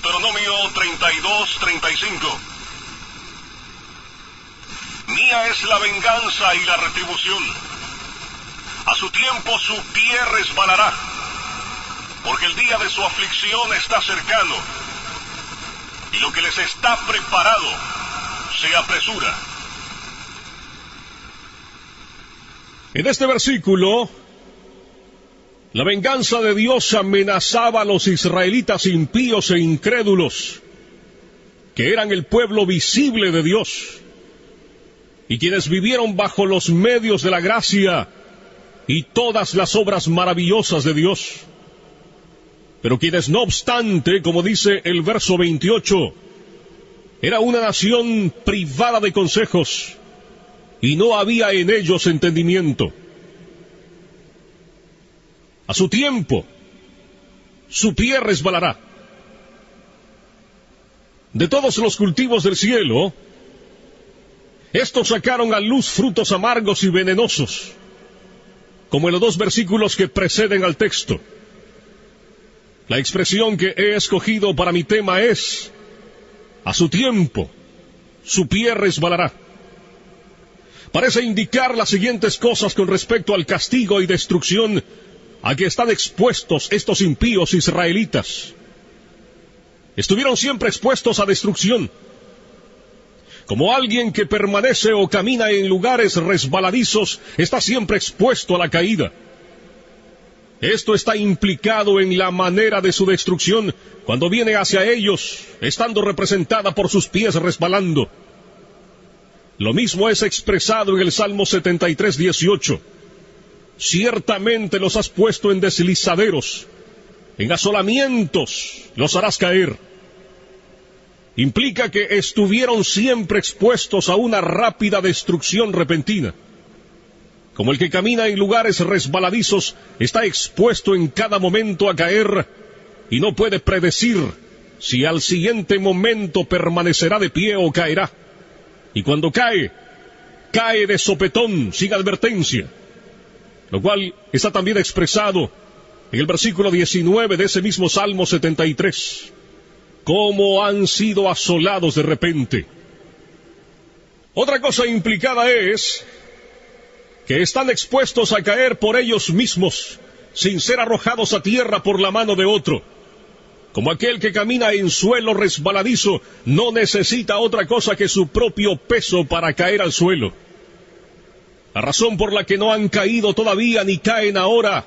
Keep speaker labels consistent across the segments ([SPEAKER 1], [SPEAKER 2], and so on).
[SPEAKER 1] Deuteronomio 32:35. Mía es la venganza y la retribución. A su tiempo su pie resbalará, porque el día de su aflicción está cercano, y lo que les está preparado se apresura.
[SPEAKER 2] En este versículo, la venganza de Dios amenazaba a los israelitas impíos e incrédulos, que eran el pueblo visible de Dios, y quienes vivieron bajo los medios de la gracia y todas las obras maravillosas de Dios. Pero quienes, no obstante, como dice el verso 28, era una nación privada de consejos, y no había en ellos entendimiento. A su tiempo, su pie resbalará. De todos los cultivos del cielo, estos sacaron a luz frutos amargos y venenosos, como en los 2 versículos que preceden al texto. La expresión que he escogido para mi tema es: a su tiempo, su pie resbalará. Parece indicar las siguientes cosas con respecto al castigo y destrucción a que están expuestos estos impíos israelitas. Estuvieron siempre expuestos a destrucción. Como alguien que permanece o camina en lugares resbaladizos, está siempre expuesto a la caída. Esto está implicado en la manera de su destrucción cuando viene hacia ellos, estando representada por sus pies resbalando. Lo mismo es expresado en el Salmo 73:18. Ciertamente los has puesto en deslizaderos, en asolamientos los harás caer. Implica que estuvieron siempre expuestos a una rápida destrucción repentina. Como el que camina en lugares resbaladizos está expuesto en cada momento a caer y no puede predecir si al siguiente momento permanecerá de pie o caerá. Y cuando cae, cae de sopetón, sin advertencia, lo cual está también expresado en el versículo 19 de ese mismo Salmo 73. Cómo han sido asolados de repente. Otra cosa implicada es que están expuestos a caer por ellos mismos, sin ser arrojados a tierra por la mano de otro. Como aquel que camina en suelo resbaladizo, no necesita otra cosa que su propio peso para caer al suelo. La razón por la que no han caído todavía ni caen ahora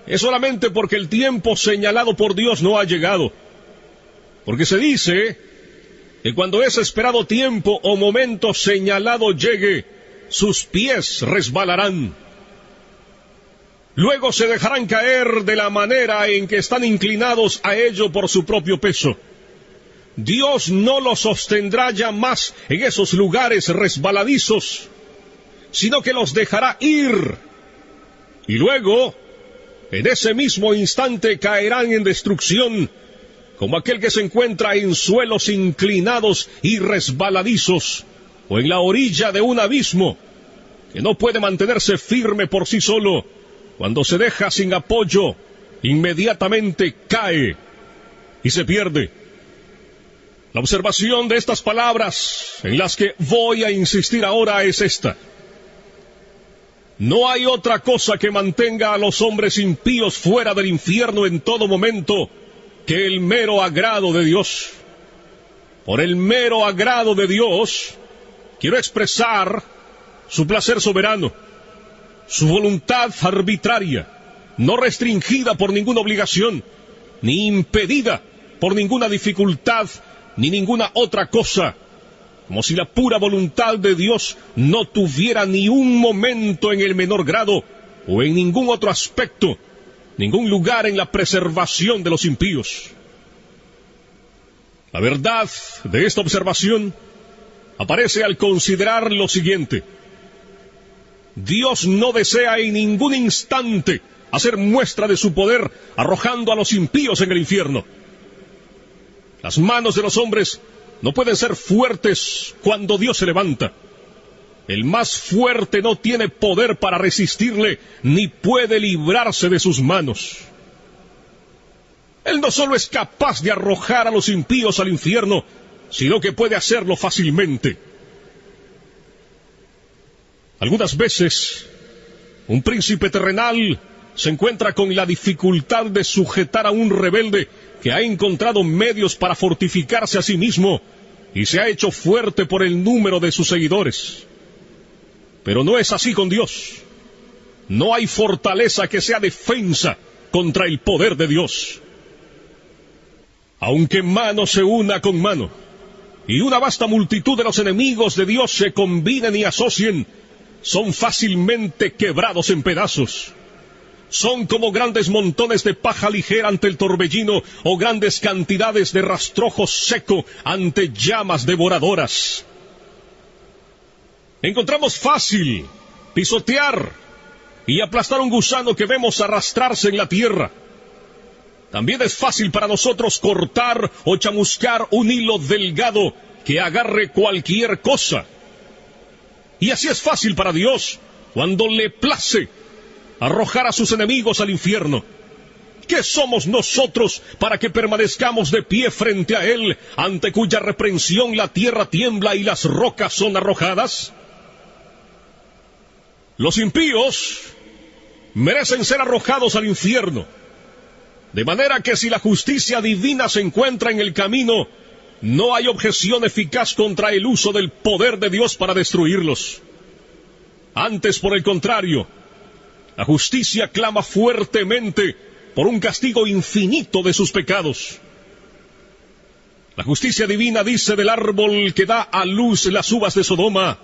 [SPEAKER 2] es solamente porque el tiempo señalado por Dios no ha llegado. Porque se dice que cuando ese esperado tiempo o momento señalado llegue, sus pies resbalarán. Luego se dejarán caer de la manera en que están inclinados a ello por su propio peso. Dios no los sostendrá ya más en esos lugares resbaladizos, sino que los dejará ir. Y luego, en ese mismo instante caerán en destrucción, como aquel que se encuentra en suelos inclinados y resbaladizos, o en la orilla de un abismo, que no puede mantenerse firme por sí solo. Cuando se deja sin apoyo, inmediatamente cae y se pierde. La observación de estas palabras, en las que voy a insistir ahora, es esta: no hay otra cosa que mantenga a los hombres impíos fuera del infierno en todo momento que el mero agrado de Dios. Por el mero agrado de Dios, quiero expresar su placer soberano, su voluntad arbitraria, no restringida por ninguna obligación, ni impedida por ninguna dificultad, ni ninguna otra cosa, como si la pura voluntad de Dios no tuviera ni un momento en el menor grado, o en ningún otro aspecto, ningún lugar en la preservación de los impíos. La verdad de esta observación aparece al considerar lo siguiente: Dios no desea en ningún instante hacer muestra de su poder arrojando a los impíos en el infierno. Las manos de los hombres no pueden ser fuertes cuando Dios se levanta. El más fuerte no tiene poder para resistirle, ni puede librarse de sus manos. Él no solo es capaz de arrojar a los impíos al infierno, sino que puede hacerlo fácilmente. Algunas veces, un príncipe terrenal se encuentra con la dificultad de sujetar a un rebelde que ha encontrado medios para fortificarse a sí mismo y se ha hecho fuerte por el número de sus seguidores. Pero no es así con Dios. No hay fortaleza que sea defensa contra el poder de Dios. Aunque mano se una con mano, y una vasta multitud de los enemigos de Dios se combinen y asocien, son fácilmente quebrados en pedazos. Son como grandes montones de paja ligera ante el torbellino, o grandes cantidades de rastrojo seco ante llamas devoradoras. Encontramos fácil pisotear y aplastar un gusano que vemos arrastrarse en la tierra. También es fácil para nosotros cortar o chamuscar un hilo delgado que agarre cualquier cosa. Y así es fácil para Dios, cuando le place arrojar a sus enemigos al infierno. ¿Qué somos nosotros para que permanezcamos de pie frente a Él, ante cuya reprensión la tierra tiembla y las rocas son arrojadas? Los impíos merecen ser arrojados al infierno, de manera que si la justicia divina se encuentra en el camino, no hay objeción eficaz contra el uso del poder de Dios para destruirlos. Antes, por el contrario, la justicia clama fuertemente por un castigo infinito de sus pecados. La justicia divina dice del árbol que da a luz las uvas de Sodoma: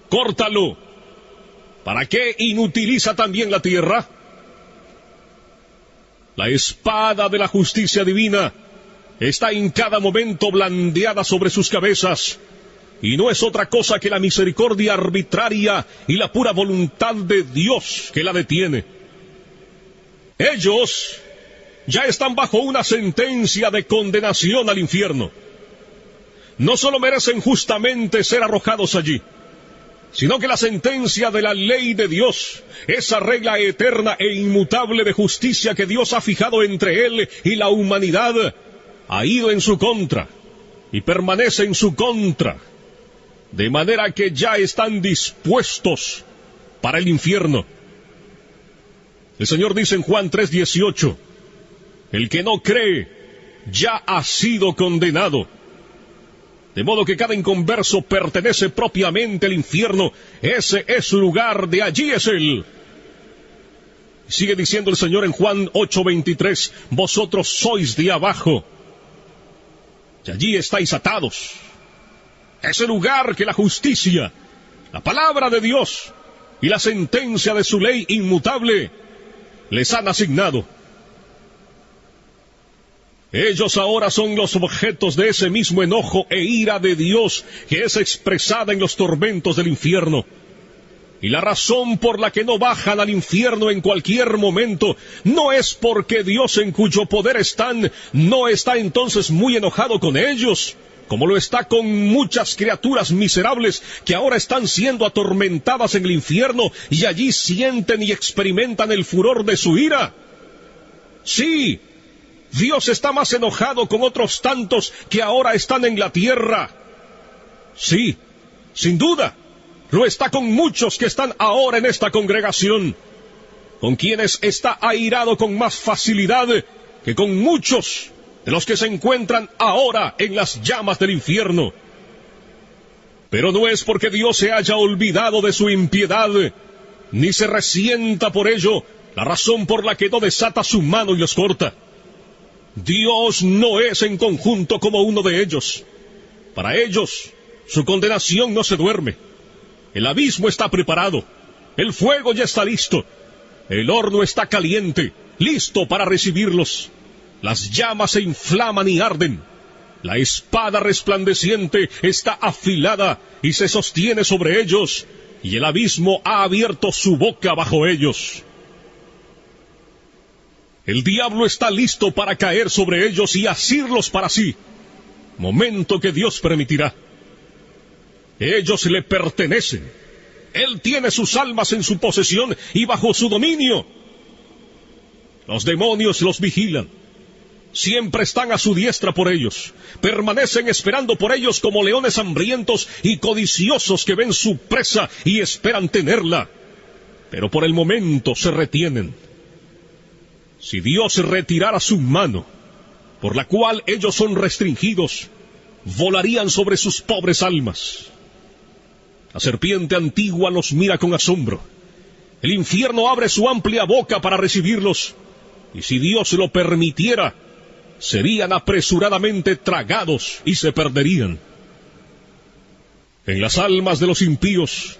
[SPEAKER 2] córtalo. ¿Para qué inutiliza también la tierra? La espada de la justicia divina está en cada momento blandeada sobre sus cabezas, y no es otra cosa que la misericordia arbitraria y la pura voluntad de Dios que la detiene. Ellos ya están bajo una sentencia de condenación al infierno. No solo merecen justamente ser arrojados allí, sino que la sentencia de la ley de Dios, esa regla eterna e inmutable de justicia que Dios ha fijado entre Él y la humanidad, ha ido en su contra y permanece en su contra, de manera que ya están dispuestos para el infierno. El Señor dice en Juan 3:18, el que no cree ya ha sido condenado. De modo que cada inconverso pertenece propiamente al infierno. Ese es su lugar, de allí es Él. Sigue diciendo el Señor en Juan 8:23, vosotros sois de abajo, y allí estáis atados. Ese lugar que la justicia, la palabra de Dios y la sentencia de su ley inmutable les han asignado. Ellos ahora son los objetos de ese mismo enojo e ira de Dios que es expresada en los tormentos del infierno. Y la razón por la que no bajan al infierno en cualquier momento no es porque Dios, en cuyo poder están, no está entonces muy enojado con ellos, como lo está con muchas criaturas miserables que ahora están siendo atormentadas en el infierno y allí sienten y experimentan el furor de su ira. Sí, Dios está más enojado con otros tantos que ahora están en la tierra. Sí, sin duda, lo está con muchos que están ahora en esta congregación, con quienes está airado con más facilidad que con muchos de los que se encuentran ahora en las llamas del infierno. Pero no es porque Dios se haya olvidado de su impiedad, ni se resienta por ello, la razón por la que no desata su mano y los corta. Dios no es en conjunto como uno de ellos. Para ellos, su condenación no se duerme. El abismo está preparado, el fuego ya está listo, el horno está caliente, listo para recibirlos. Las llamas se inflaman y arden. La espada resplandeciente está afilada y se sostiene sobre ellos, y el abismo ha abierto su boca bajo ellos. El diablo está listo para caer sobre ellos y asirlos para sí, momento que Dios permitirá. Ellos le pertenecen. Él tiene sus almas en su posesión y bajo su dominio. Los demonios los vigilan, Siempre están a su diestra por ellos. Permanecen esperando por ellos como leones hambrientos y codiciosos que ven su presa y esperan tenerla. Pero por el momento se retienen. Si Dios retirara su mano, por la cual ellos son restringidos, volarían sobre sus pobres almas. La serpiente antigua los mira con asombro. El infierno abre su amplia boca para recibirlos, y si Dios lo permitiera, serían apresuradamente tragados y se perderían. En las almas de los impíos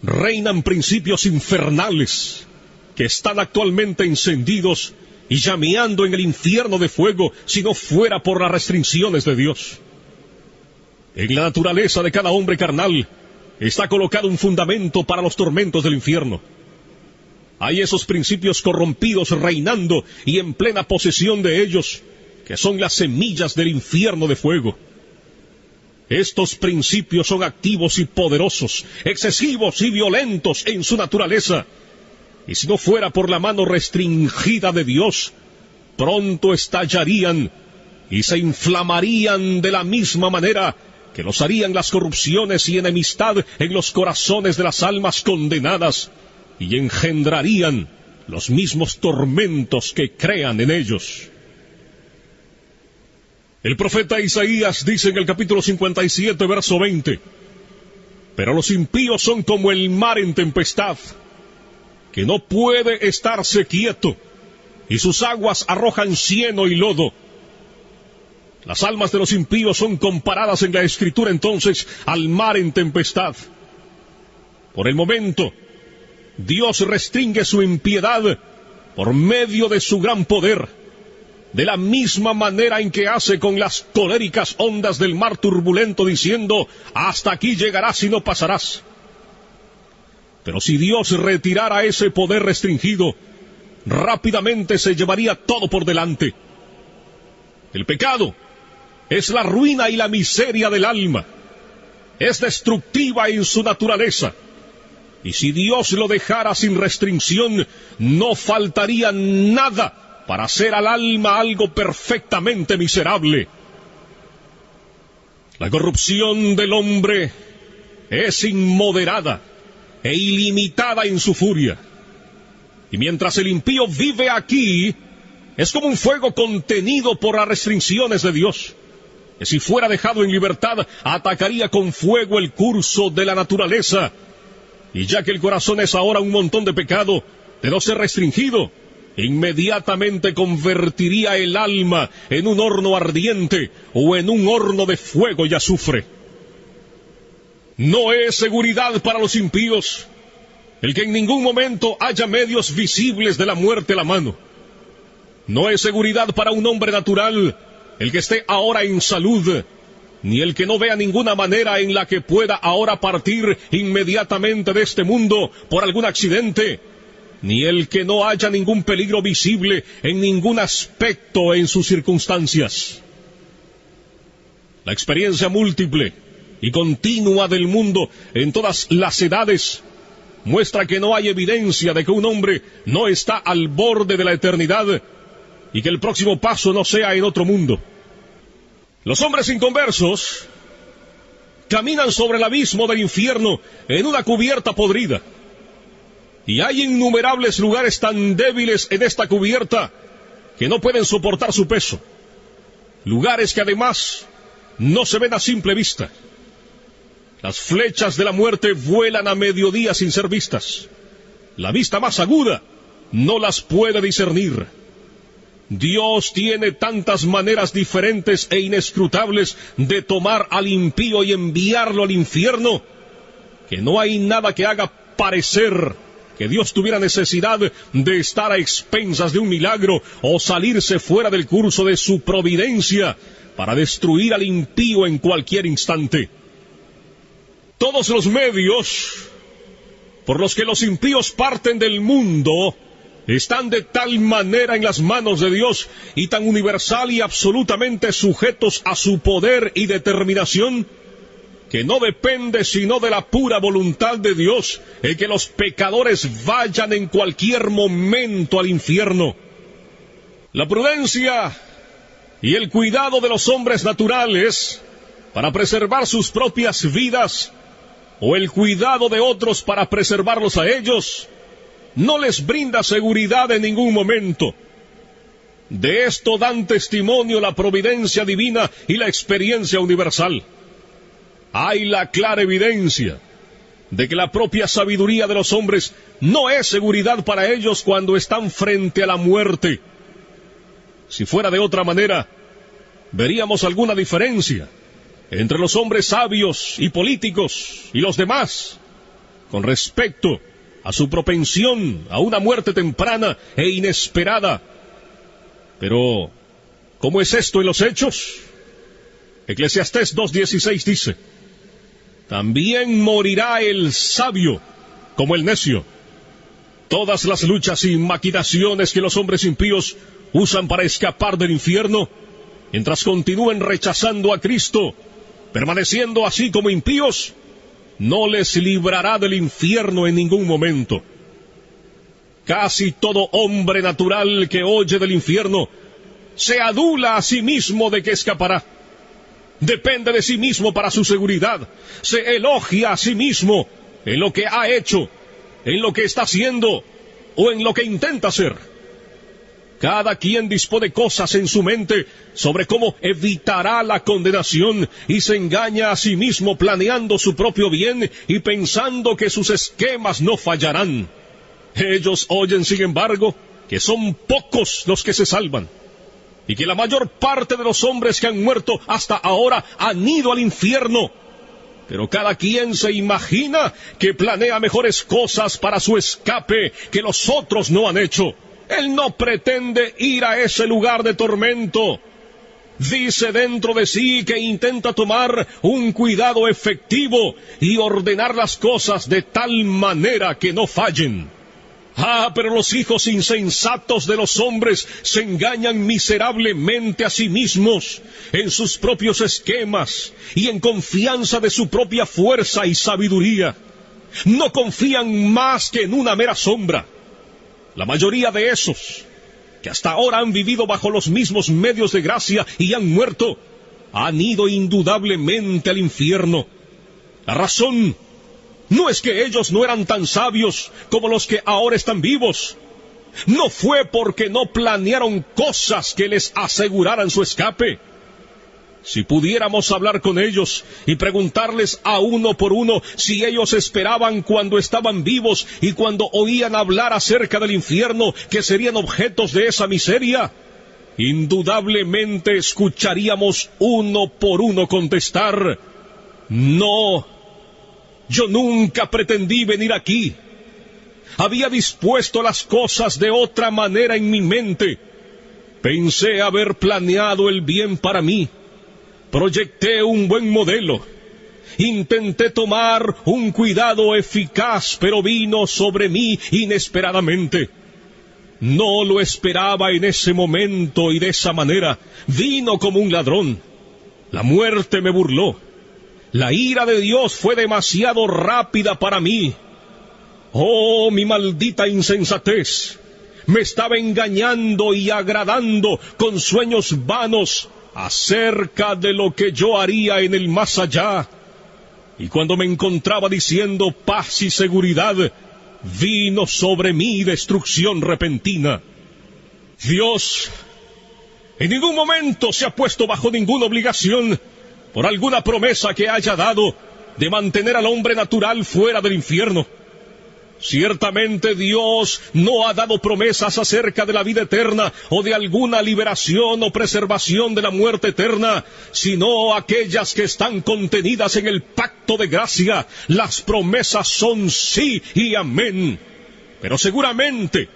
[SPEAKER 2] reinan principios infernales que están actualmente encendidos y llameando en el infierno de fuego si no fuera por las restricciones de Dios. En la naturaleza de cada hombre carnal está colocado un fundamento para los tormentos del infierno. Hay esos principios corrompidos reinando y en plena posesión de ellos, que son las semillas del infierno de fuego. Estos principios son activos y poderosos, excesivos y violentos en su naturaleza, y si no fuera por la mano restringida de Dios, pronto estallarían y se inflamarían de la misma manera que los harían las corrupciones y enemistad en los corazones de las almas condenadas, y engendrarían los mismos tormentos que crean en ellos. El profeta Isaías dice en el capítulo 57, verso 20, «Pero los impíos son como el mar en tempestad, que no puede estarse quieto, y sus aguas arrojan cieno y lodo». Las almas de los impíos son comparadas en la Escritura entonces al mar en tempestad. Por el momento, Dios restringe su impiedad por medio de su gran poder, de la misma manera en que hace con las coléricas ondas del mar turbulento, diciendo, «Hasta aquí llegarás y no pasarás». Pero si Dios retirara ese poder restringido, rápidamente se llevaría todo por delante. El pecado es la ruina y la miseria del alma. Es destructiva en su naturaleza. Y si Dios lo dejara sin restricción, no faltaría nada para hacer al alma algo perfectamente miserable. La corrupción del hombre es inmoderada e ilimitada en su furia. Y mientras el impío vive aquí, es como un fuego contenido por las restricciones de Dios, que si fuera dejado en libertad, atacaría con fuego el curso de la naturaleza. Y ya que el corazón es ahora un montón de pecado, de no ser restringido, inmediatamente convertiría el alma en un horno ardiente o en un horno de fuego y azufre. No es seguridad para los impíos el que en ningún momento haya medios visibles de la muerte a la mano. No es seguridad para un hombre natural el que esté ahora en salud, ni el que no vea ninguna manera en la que pueda ahora partir inmediatamente de este mundo por algún accidente, ni el que no haya ningún peligro visible en ningún aspecto en sus circunstancias. La experiencia múltiple y continua del mundo en todas las edades muestra que no hay evidencia de que un hombre no está al borde de la eternidad y que el próximo paso no sea en otro mundo. Los hombres inconversos caminan sobre el abismo del infierno en una cubierta podrida. Y hay innumerables lugares tan débiles en esta cubierta que no pueden soportar su peso. Lugares que además no se ven a simple vista. Las flechas de la muerte vuelan a mediodía sin ser vistas. La vista más aguda no las puede discernir. Dios tiene tantas maneras diferentes e inescrutables de tomar al impío y enviarlo al infierno, que no hay nada que haga parecer que Dios tuviera necesidad de estar a expensas de un milagro o salirse fuera del curso de su providencia para destruir al impío en cualquier instante. Todos los medios por los que los impíos parten del mundo están de tal manera en las manos de Dios y tan universal y absolutamente sujetos a su poder y determinación, que no depende sino de la pura voluntad de Dios el que los pecadores vayan en cualquier momento al infierno. La prudencia y el cuidado de los hombres naturales para preservar sus propias vidas, o el cuidado de otros para preservarlos a ellos, no les brinda seguridad en ningún momento. De esto dan testimonio la providencia divina y la experiencia universal. Hay la clara evidencia de que la propia sabiduría de los hombres no es seguridad para ellos cuando están frente a la muerte. Si fuera de otra manera, veríamos alguna diferencia entre los hombres sabios y políticos y los demás con respecto a su propensión a una muerte temprana e inesperada. Pero, ¿cómo es esto en los hechos? Eclesiastés 2:16 dice: también morirá el sabio como el necio. Todas las luchas y maquinaciones que los hombres impíos usan para escapar del infierno, mientras continúen rechazando a Cristo, permaneciendo así como impíos, no les librará del infierno en ningún momento. Casi todo hombre natural que oye del infierno se adula a sí mismo de que escapará. Depende de sí mismo para su seguridad. Se elogia a sí mismo en lo que ha hecho, en lo que está haciendo o en lo que intenta hacer. Cada quien dispone cosas en su mente sobre cómo evitará la condenación y se engaña a sí mismo planeando su propio bien y pensando que sus esquemas no fallarán. Ellos oyen, sin embargo, que son pocos los que se salvan y que la mayor parte de los hombres que han muerto hasta ahora han ido al infierno. Pero cada quien se imagina que planea mejores cosas para su escape que los otros no han hecho. Él no pretende ir a ese lugar de tormento. Dice dentro de sí que intenta tomar un cuidado efectivo y ordenar las cosas de tal manera que no fallen. Pero los hijos insensatos de los hombres se engañan miserablemente a sí mismos en sus propios esquemas y en confianza de su propia fuerza y sabiduría. No confían más que en una mera sombra. La mayoría de esos, que hasta ahora han vivido bajo los mismos medios de gracia y han muerto, han ido indudablemente al infierno. La razón no es que ellos no eran tan sabios como los que ahora están vivos. No fue porque no planearon cosas que les aseguraran su escape. Si pudiéramos hablar con ellos y preguntarles a uno por uno si ellos esperaban cuando estaban vivos y cuando oían hablar acerca del infierno que serían objetos de esa miseria, indudablemente escucharíamos uno por uno contestar: no, yo nunca pretendí venir aquí. Había dispuesto las cosas de otra manera en mi mente. Pensé haber planeado el bien para mí. Proyecté un buen modelo. Intenté tomar un cuidado eficaz, pero vino sobre mí inesperadamente. No lo esperaba en ese momento y de esa manera. Vino como un ladrón. La muerte me burló. La ira de Dios fue demasiado rápida para mí. Oh, mi maldita insensatez. Me estaba engañando y agradando con sueños vanos acerca de lo que yo haría en el más allá. Y cuando me encontraba diciendo paz y seguridad, vino sobre mí destrucción repentina. Dios en ningún momento se ha puesto bajo ninguna obligación por alguna promesa que haya dado de mantener al hombre natural fuera del infierno. Ciertamente Dios no ha dado promesas acerca de la vida eterna o de alguna liberación o preservación de la muerte eterna, sino aquellas que están contenidas en el pacto de gracia. Las promesas son sí y amén. Pero seguramente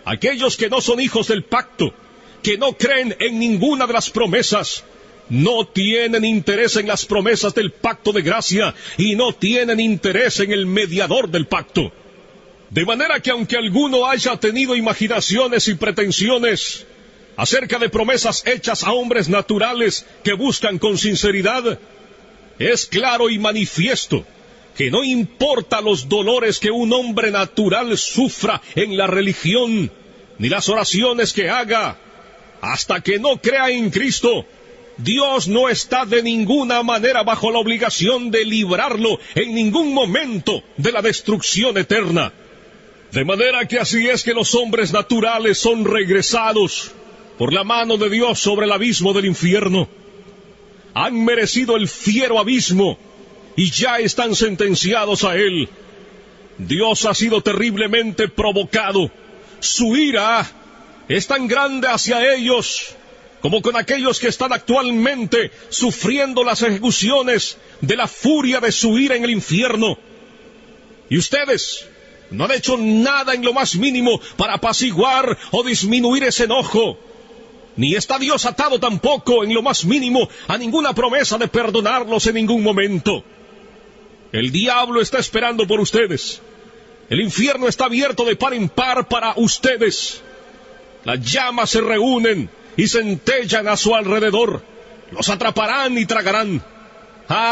[SPEAKER 2] aquellos que no son hijos del pacto, que no creen en ninguna de las promesas, no tienen interés en las promesas del pacto de gracia y no tienen interés en el mediador del pacto. De manera que aunque alguno haya tenido imaginaciones y pretensiones acerca de promesas hechas a hombres naturales que buscan con sinceridad, es claro y manifiesto que no importa los dolores que un hombre natural sufra en la religión, ni las oraciones que haga, hasta que no crea en Cristo, Dios no está de ninguna manera bajo la obligación de librarlo en ningún momento de la destrucción eterna. De manera que así es que los hombres naturales son regresados por la mano de Dios sobre el abismo del infierno. Han merecido el fiero abismo y ya están sentenciados a él. Dios ha sido terriblemente provocado. Su ira es tan grande hacia ellos como con aquellos que están actualmente sufriendo las ejecuciones de la furia de su ira en el infierno. Y ustedes no han hecho nada en lo más mínimo para apaciguar o disminuir ese enojo. Ni está Dios atado tampoco en lo más mínimo a ninguna promesa de perdonarlos en ningún momento. El diablo está esperando por ustedes. El infierno está abierto de par en par para ustedes. Las llamas se reúnen y centellan a su alrededor. Los atraparán y tragarán.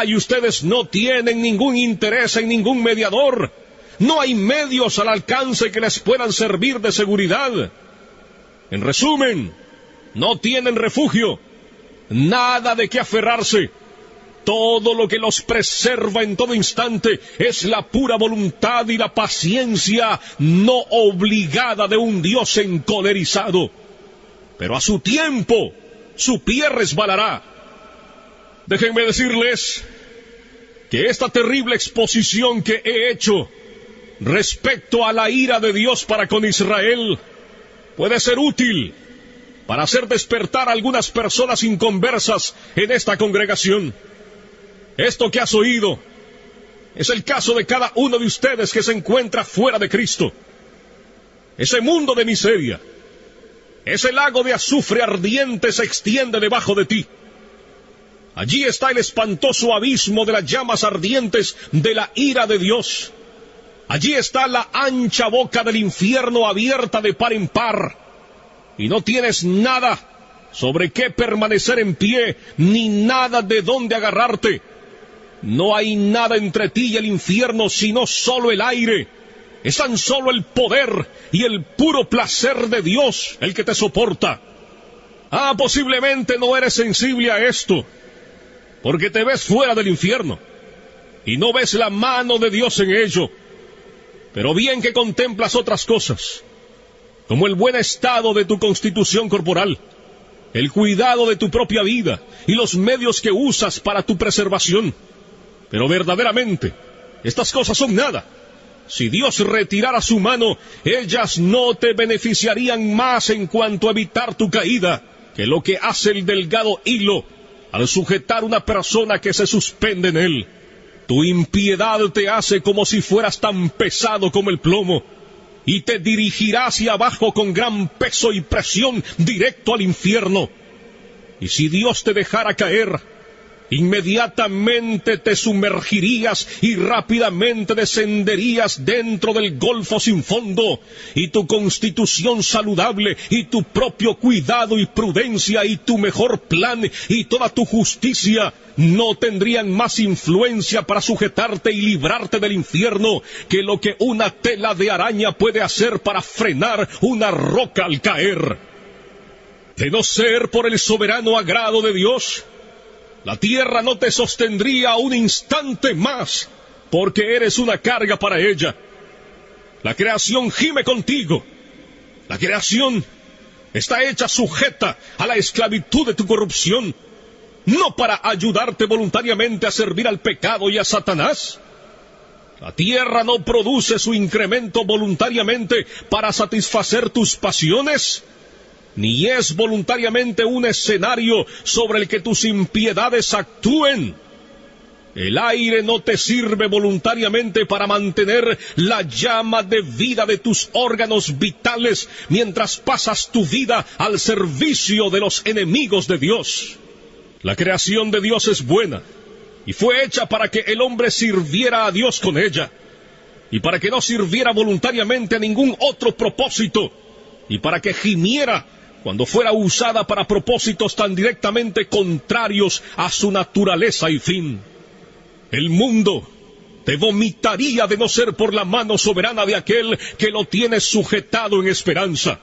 [SPEAKER 2] Y ustedes no tienen ningún interés en ningún mediador. No hay medios al alcance que les puedan servir de seguridad. En resumen, no tienen refugio, nada de qué aferrarse. Todo lo que los preserva en todo instante es la pura voluntad y la paciencia no obligada de un Dios encolerizado. Pero a su tiempo, su pie resbalará. Déjenme decirles que esta terrible exposición que he hecho respecto a la ira de Dios para con Israel puede ser útil para hacer despertar a algunas personas inconversas en esta congregación. Esto que has oído es el caso de cada uno de ustedes que se encuentra fuera de Cristo. Ese mundo de miseria, ese lago de azufre ardiente se extiende debajo de ti. Allí está el espantoso abismo de las llamas ardientes de la ira de Dios. Allí está la ancha boca del infierno abierta de par en par. Y no tienes nada sobre qué permanecer en pie, ni nada de dónde agarrarte. No hay nada entre ti y el infierno, sino solo el aire. Es tan solo el poder y el puro placer de Dios el que te soporta. Posiblemente no eres sensible a esto, porque te ves fuera del infierno y no ves la mano de Dios en ello. Pero bien que contemplas otras cosas, como el buen estado de tu constitución corporal, el cuidado de tu propia vida y los medios que usas para tu preservación. Pero verdaderamente, estas cosas son nada. Si Dios retirara su mano, ellas no te beneficiarían más en cuanto a evitar tu caída que lo que hace el delgado hilo al sujetar una persona que se suspende en él. Tu impiedad te hace como si fueras tan pesado como el plomo, y te dirigirá hacia abajo con gran peso y presión directo al infierno. Y si Dios te dejara caer, inmediatamente te sumergirías y rápidamente descenderías dentro del golfo sin fondo, y tu constitución saludable, y tu propio cuidado y prudencia, y tu mejor plan, y toda tu justicia, no tendrían más influencia para sujetarte y librarte del infierno que lo que una tela de araña puede hacer para frenar una roca al caer. De no ser por el soberano agrado de Dios, la tierra no te sostendría un instante más, porque eres una carga para ella. La creación gime contigo. La creación está hecha sujeta a la esclavitud de tu corrupción, no para ayudarte voluntariamente a servir al pecado y a Satanás. La tierra no produce su incremento voluntariamente para satisfacer tus pasiones, ni es voluntariamente un escenario sobre el que tus impiedades actúen. El aire no te sirve voluntariamente para mantener la llama de vida de tus órganos vitales mientras pasas tu vida al servicio de los enemigos de Dios. La creación de Dios es buena y fue hecha para que el hombre sirviera a Dios con ella, y para que no sirviera voluntariamente a ningún otro propósito, y para que gimiera cuando fuera usada para propósitos tan directamente contrarios a su naturaleza y fin. El mundo te vomitaría de no ser por la mano soberana de aquel que lo tiene sujetado en esperanza.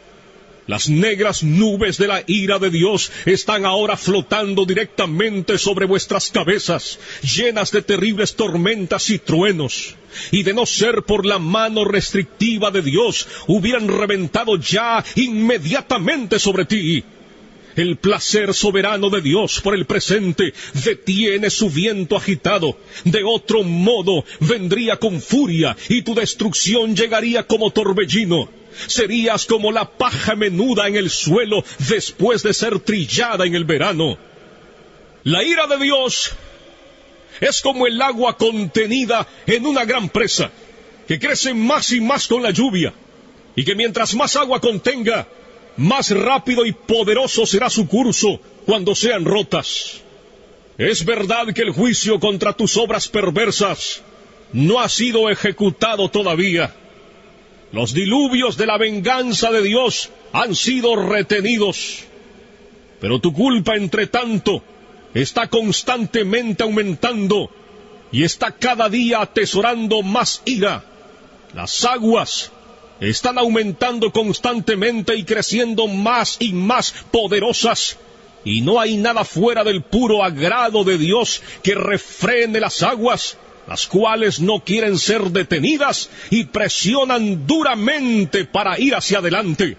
[SPEAKER 2] Las negras nubes de la ira de Dios están ahora flotando directamente sobre vuestras cabezas, llenas de terribles tormentas y truenos. Y de no ser por la mano restrictiva de Dios, hubieran reventado ya inmediatamente sobre ti. El placer soberano de Dios por el presente detiene su viento agitado. De otro modo vendría con furia y tu destrucción llegaría como torbellino. Serías como la paja menuda en el suelo después de ser trillada en el verano. La ira de Dios es como el agua contenida en una gran presa, que crece más y más con la lluvia, y que mientras más agua contenga, más rápido y poderoso será su curso cuando sean rotas. Es verdad que el juicio contra tus obras perversas no ha sido ejecutado todavía. Los diluvios de la venganza de Dios han sido retenidos. Pero tu culpa, entre tanto, está constantemente aumentando y está cada día atesorando más ira. Las aguas están aumentando constantemente y creciendo más y más poderosas, y no hay nada fuera del puro agrado de Dios que refrene las aguas, las cuales no quieren ser detenidas y presionan duramente para ir hacia adelante.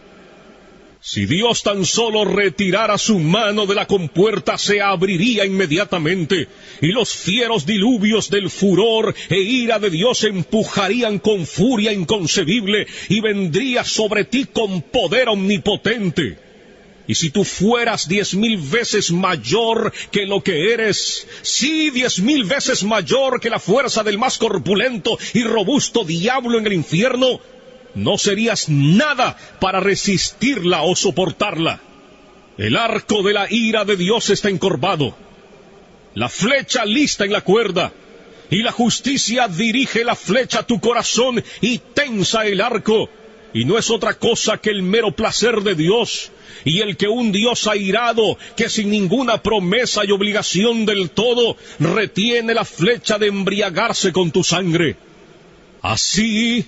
[SPEAKER 2] Si Dios tan solo retirara su mano de la compuerta, se abriría inmediatamente, y los fieros diluvios del furor e ira de Dios empujarían con furia inconcebible, y vendría sobre ti con poder omnipotente. Y si tú fueras 10,000 veces mayor que lo que eres, sí, 10,000 veces mayor que la fuerza del más corpulento y robusto diablo en el infierno, no serías nada para resistirla o soportarla. El arco de la ira de Dios está encorvado, la flecha lista en la cuerda, y la justicia dirige la flecha a tu corazón y tensa el arco, y no es otra cosa que el mero placer de Dios, y el que un Dios airado, que sin ninguna promesa y obligación del todo, retiene la flecha de embriagarse con tu sangre. Así,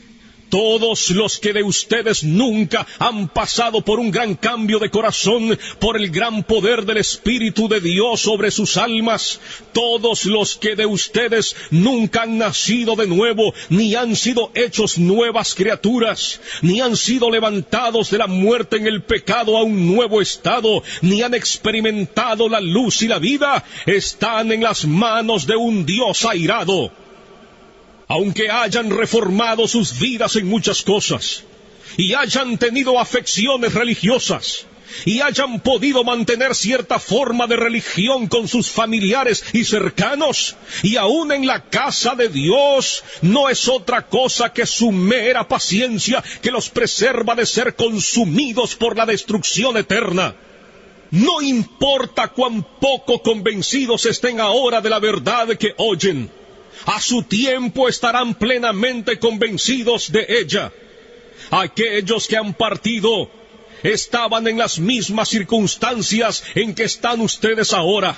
[SPEAKER 2] todos los que de ustedes nunca han pasado por un gran cambio de corazón, por el gran poder del Espíritu de Dios sobre sus almas, todos los que de ustedes nunca han nacido de nuevo, ni han sido hechos nuevas criaturas, ni han sido levantados de la muerte en el pecado a un nuevo estado, ni han experimentado la luz y la vida, están en las manos de un Dios airado. Aunque hayan reformado sus vidas en muchas cosas, y hayan tenido afecciones religiosas, y hayan podido mantener cierta forma de religión con sus familiares y cercanos, y aún en la casa de Dios, no es otra cosa que su mera paciencia que los preserva de ser consumidos por la destrucción eterna. No importa cuán poco convencidos estén ahora de la verdad que oyen, a su tiempo estarán plenamente convencidos de ella. Aquellos que han partido estaban en las mismas circunstancias en que están ustedes ahora.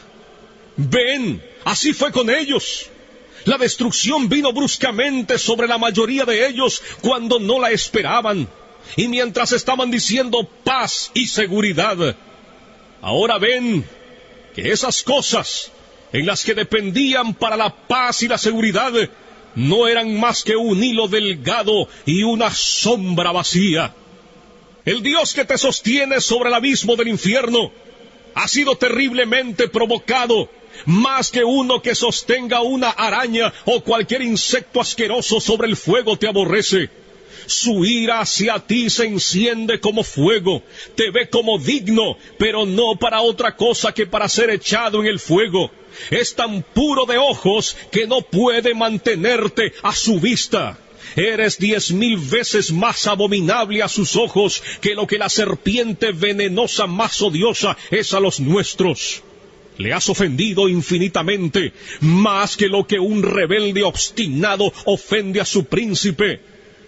[SPEAKER 2] Ven, así fue con ellos. La destrucción vino bruscamente sobre la mayoría de ellos cuando no la esperaban, y mientras estaban diciendo paz y seguridad. Ahora ven que esas cosas en las que dependían para la paz y la seguridad, no eran más que un hilo delgado y una sombra vacía. El Dios que te sostiene sobre el abismo del infierno ha sido terriblemente provocado, más que uno que sostenga una araña o cualquier insecto asqueroso sobre el fuego te aborrece. Su ira hacia ti se enciende como fuego, te ve como digno, pero no para otra cosa que para ser echado en el fuego. Es tan puro de ojos que no puede mantenerte a su vista. Eres 10,000 veces más abominable a sus ojos que lo que la serpiente venenosa más odiosa es a los nuestros. Le has ofendido infinitamente, más que lo que un rebelde obstinado ofende a su príncipe.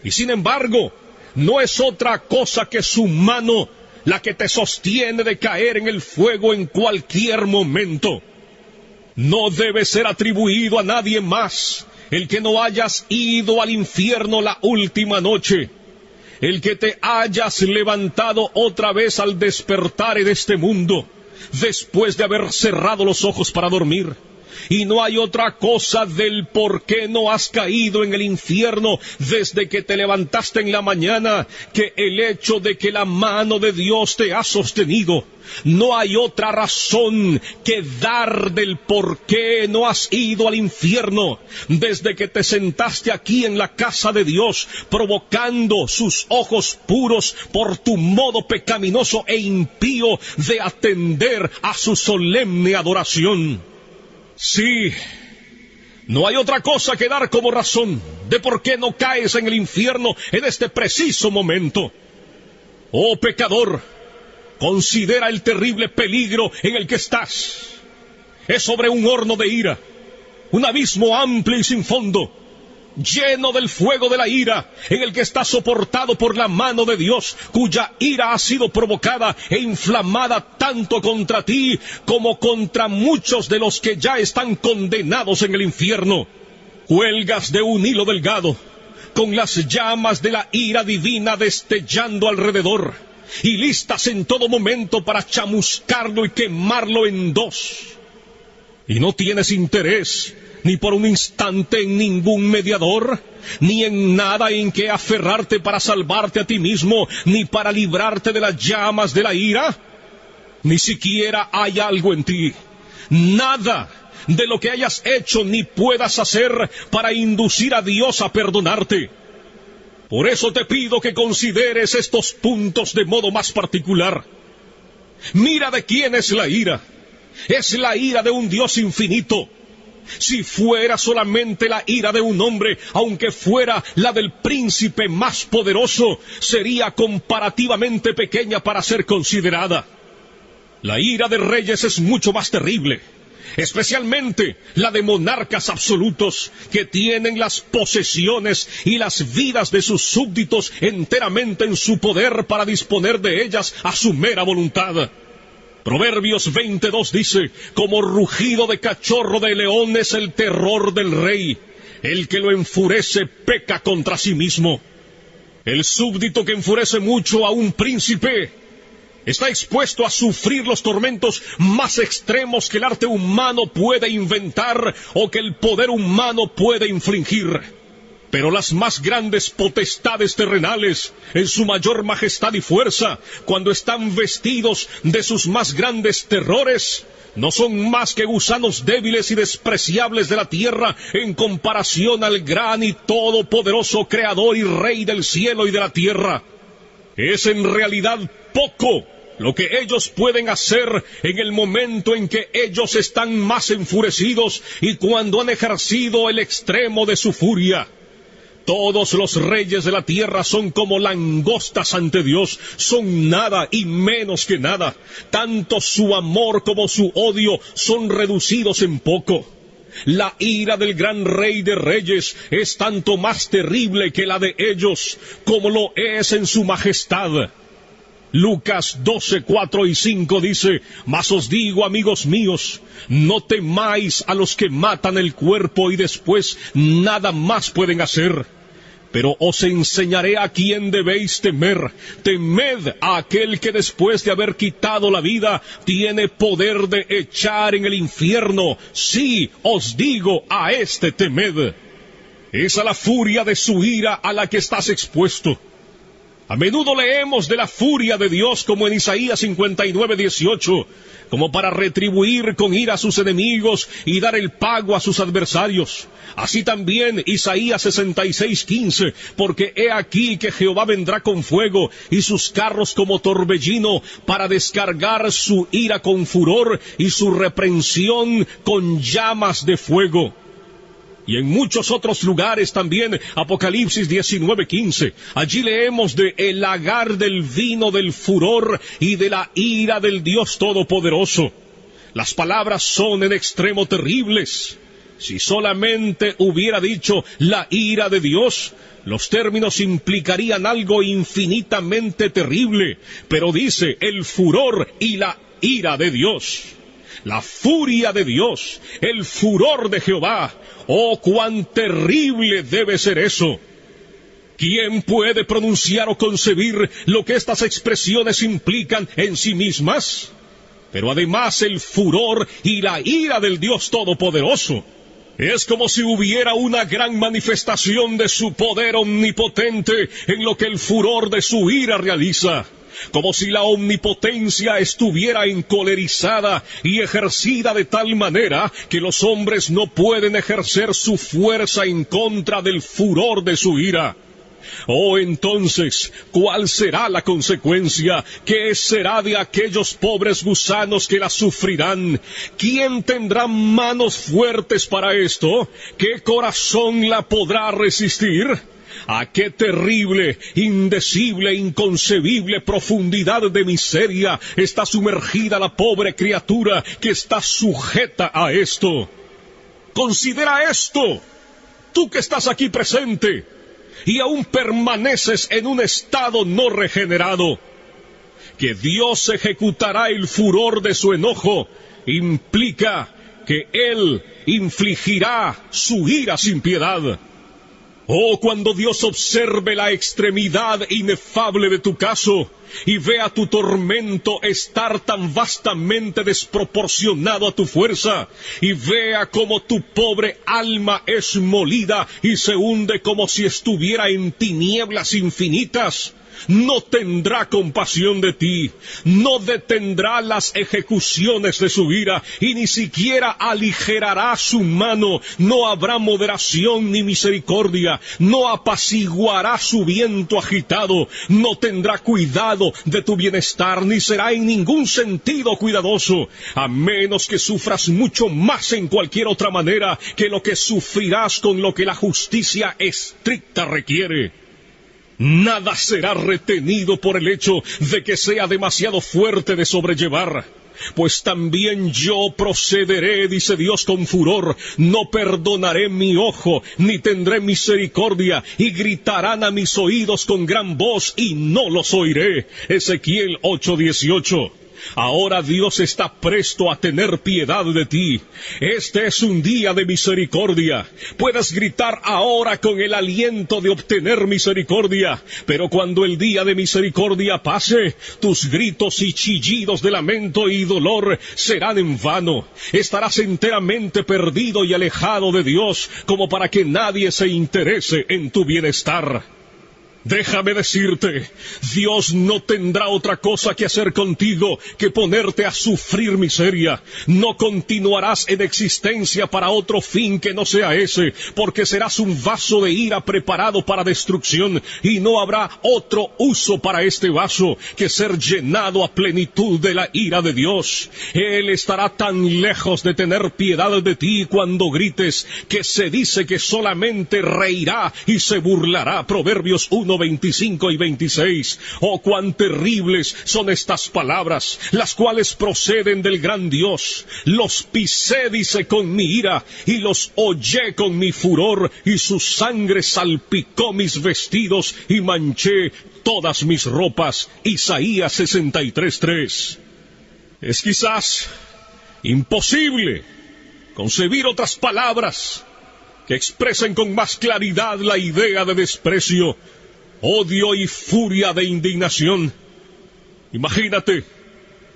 [SPEAKER 2] Y sin embargo, no es otra cosa que su mano la que te sostiene de caer en el fuego en cualquier momento. No debe ser atribuido a nadie más el que no hayas ido al infierno la última noche. el que te hayas levantado otra vez al despertar en este mundo, después de haber cerrado los ojos para dormir. Y no hay otra cosa del por qué no has caído en el infierno desde que te levantaste en la mañana que el hecho de que la mano de Dios te ha sostenido. No hay otra razón que dar del por qué no has ido al infierno desde que te sentaste aquí en la casa de Dios, provocando sus ojos puros por tu modo pecaminoso e impío de atender a su solemne adoración. Sí, no hay otra cosa que dar como razón de por qué no caes en el infierno en este preciso momento. Oh pecador, considera el terrible peligro en el que estás. Es sobre un horno de ira, un abismo amplio y sin fondo, lleno del fuego de la ira, en el que está soportado por la mano de Dios, cuya ira ha sido provocada e inflamada tanto contra ti como contra muchos de los que ya están condenados en el infierno. Cuelgas de un hilo delgado, con las llamas de la ira divina destellando alrededor, y listas en todo momento para chamuscarlo y quemarlo en dos. Y no tienes interés ni por un instante en ningún mediador, ni en nada en que aferrarte para salvarte a ti mismo, ni para librarte de las llamas de la ira. Ni siquiera hay algo en ti, nada de lo que hayas hecho ni puedas hacer para inducir a Dios a perdonarte. Por eso te pido que consideres estos puntos de modo más particular. Mira de quién es la ira. Es la ira de un Dios infinito. Si fuera solamente la ira de un hombre, aunque fuera la del príncipe más poderoso, sería comparativamente pequeña para ser considerada. La ira de reyes es mucho más terrible, especialmente la de monarcas absolutos que tienen las posesiones y las vidas de sus súbditos enteramente en su poder para disponer de ellas a su mera voluntad. Proverbios 22 dice, como rugido de cachorro de león es el terror del rey. El que lo enfurece peca contra sí mismo. El súbdito que enfurece mucho a un príncipe está expuesto a sufrir los tormentos más extremos que el arte humano puede inventar o que el poder humano puede infligir. Pero las más grandes potestades terrenales, en su mayor majestad y fuerza, cuando están vestidos de sus más grandes terrores, no son más que gusanos débiles y despreciables de la tierra en comparación al gran y todopoderoso Creador y Rey del cielo y de la tierra. Es en realidad poco lo que ellos pueden hacer en el momento en que ellos están más enfurecidos y cuando han ejercido el extremo de su furia. Todos los reyes de la tierra son como langostas ante Dios, son nada y menos que nada. Tanto su amor como su odio son reducidos en poco. La ira del gran Rey de Reyes es tanto más terrible que la de ellos, como lo es en su majestad. Lucas 12, 4 y 5 dice, mas os digo, amigos míos, no temáis a los que matan el cuerpo y después nada más pueden hacer. Pero os enseñaré a quién debéis temer. Temed a aquel que después de haber quitado la vida, tiene poder de echar en el infierno. Sí, os digo, a este temed. Es a la furia de su ira a la que estás expuesto. A menudo leemos de la furia de Dios como en Isaías 59, 18, como para retribuir con ira a sus enemigos y dar el pago a sus adversarios. Así también Isaías 66, 15, porque he aquí que Jehová vendrá con fuego y sus carros como torbellino para descargar su ira con furor y su reprensión con llamas de fuego. Y en muchos otros lugares también, Apocalipsis 19:15, allí leemos de el lagar del vino del furor y de la ira del Dios Todopoderoso. Las palabras son en extremo terribles. Si solamente hubiera dicho la ira de Dios, los términos implicarían algo infinitamente terrible, pero dice el furor y la ira de Dios. La furia de Dios, el furor de Jehová. ¡Oh, cuán terrible debe ser eso! ¿Quién puede pronunciar o concebir lo que estas expresiones implican en sí mismas? Pero además el furor y la ira del Dios Todopoderoso es como si hubiera una gran manifestación de su poder omnipotente en lo que el furor de su ira realiza. Como si la omnipotencia estuviera encolerizada y ejercida de tal manera que los hombres no pueden ejercer su fuerza en contra del furor de su ira. Oh, entonces, ¿cuál será la consecuencia? ¿Qué será de aquellos pobres gusanos que la sufrirán? ¿Quién tendrá manos fuertes para esto? ¿Qué corazón la podrá resistir? ¿A qué terrible, indecible, inconcebible profundidad de miseria está sumergida la pobre criatura que está sujeta a esto? Considera esto, tú que estás aquí presente y aún permaneces en un estado no regenerado. Que Dios ejecutará el furor de su enojo implica que Él infligirá su ira sin piedad. Oh, cuando Dios observe la extremidad inefable de tu caso y vea tu tormento estar tan vastamente desproporcionado a tu fuerza, y vea cómo tu pobre alma es molida y se hunde como si estuviera en tinieblas infinitas, no tendrá compasión de ti, no detendrá las ejecuciones de su ira, y ni siquiera aligerará su mano. No habrá moderación ni misericordia, no apaciguará su viento agitado, no tendrá cuidado de tu bienestar, ni será en ningún sentido cuidadoso, a menos que sufras mucho más en cualquier otra manera que lo que sufrirás con lo que la justicia estricta requiere. Nada será retenido por el hecho de que sea demasiado fuerte de sobrellevar. Pues también yo procederé, dice Dios con furor, no perdonaré mi ojo, ni tendré misericordia, y gritarán a mis oídos con gran voz, y no los oiré. Ezequiel 8:18. Ahora Dios está presto a tener piedad de ti. Este es un día de misericordia. Puedes gritar ahora con el aliento de obtener misericordia, pero cuando el día de misericordia pase, tus gritos y chillidos de lamento y dolor serán en vano. Estarás enteramente perdido y alejado de Dios, como para que nadie se interese en tu bienestar. Déjame decirte, Dios no tendrá otra cosa que hacer contigo que ponerte a sufrir miseria. No continuarás en existencia para otro fin que no sea ese, porque serás un vaso de ira preparado para destrucción, y no habrá otro uso para este vaso que ser llenado a plenitud de la ira de Dios. Él estará tan lejos de tener piedad de ti cuando grites, que se dice que solamente reirá y se burlará. Proverbios 1:25 y 26. Oh, cuán terribles son estas palabras, las cuales proceden del gran Dios. Los pisé, dice, con mi ira, y los hollé con mi furor, y su sangre salpicó mis vestidos, y manché todas mis ropas. Isaías 63:3. Es quizás imposible concebir otras palabras que expresen con más claridad la idea de desprecio, odio y furia de indignación. Imagínate,